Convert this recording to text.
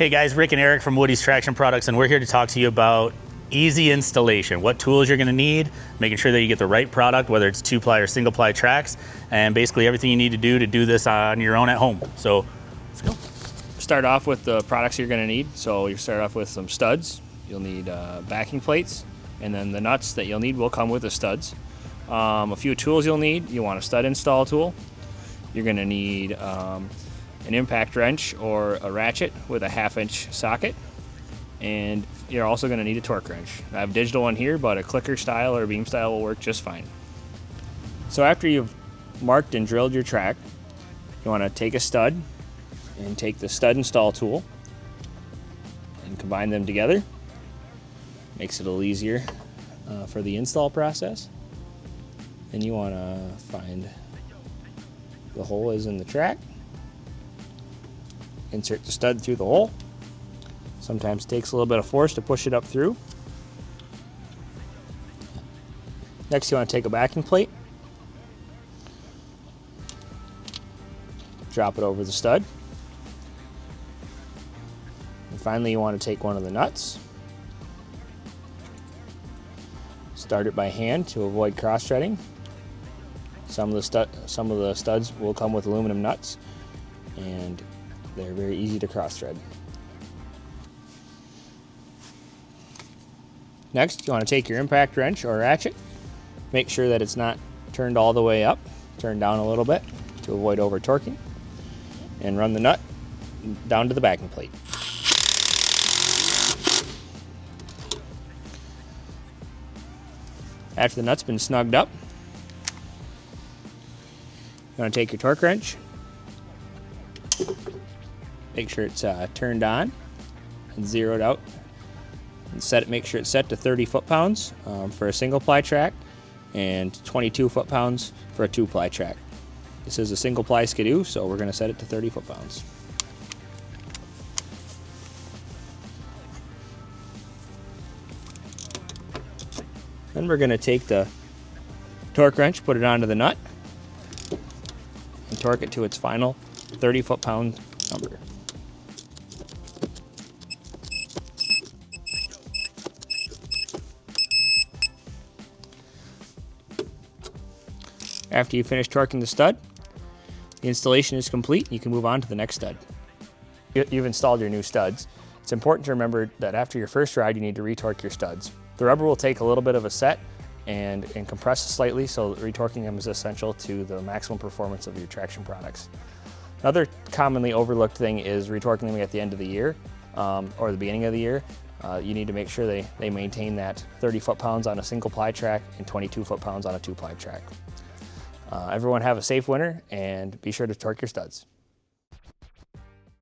Hey guys, Rick and Eric from Woody's Traction Products, and we're here to talk to you about easy installation, what tools you're gonna need, making sure that you get the right product, whether it's 2-ply or single-ply tracks, and basically everything you need to do this on your own at home. So let's go. Start off with the products you're gonna need. So you start off with some studs. You'll need backing plates, and then the nuts that you'll need will come with the studs. A few tools you'll need. You want a stud install tool. You're gonna need an impact wrench or a ratchet with a 1/2-inch socket, and you're also going to need a torque wrench. I have a digital one here, but a clicker style or beam style will work just fine. So after you've marked and drilled your track, you want to take a stud and take the stud install tool and combine them together. Makes it a little easier for the install process. Then you want to find the hole is in the track. Insert the stud through the hole. Sometimes it takes a little bit of force to push it up through. Next, you want to take a backing plate, drop it over the stud. And finally, you want to take one of the nuts, start it by hand to avoid cross-threading. Some of the studs will come with aluminum nuts, and they're very easy to cross-thread. Next, you want to take your impact wrench or ratchet. Make sure that it's not turned all the way up. Turn down a little bit to avoid over-torquing. And run the nut down to the backing plate. After the nut's been snugged up, you want to take your torque wrench. Make sure it's turned on and zeroed out, and make sure it's set to 30 foot-pounds for a single-ply track and 22 foot-pounds for a 2-ply track. This is a single-ply skidoo, so we're going to set it to 30 foot-pounds. Then we're going to take the torque wrench, put it onto the nut, and torque it to its final 30 foot-pound number. After you finish torquing the stud, the installation is complete. You can move on to the next stud. You've installed your new studs. It's important to remember that after your first ride, you need to retorque your studs. The rubber will take a little bit of a set and compress slightly, so retorquing them is essential to the maximum performance of your traction products. Another commonly overlooked thing is retorquing them at the end of the year or the beginning of the year. You need to make sure they maintain that 30 foot-pounds on a single-ply track and 22 foot-pounds on a 2-ply track. Everyone have a safe winter, and be sure to torque your studs.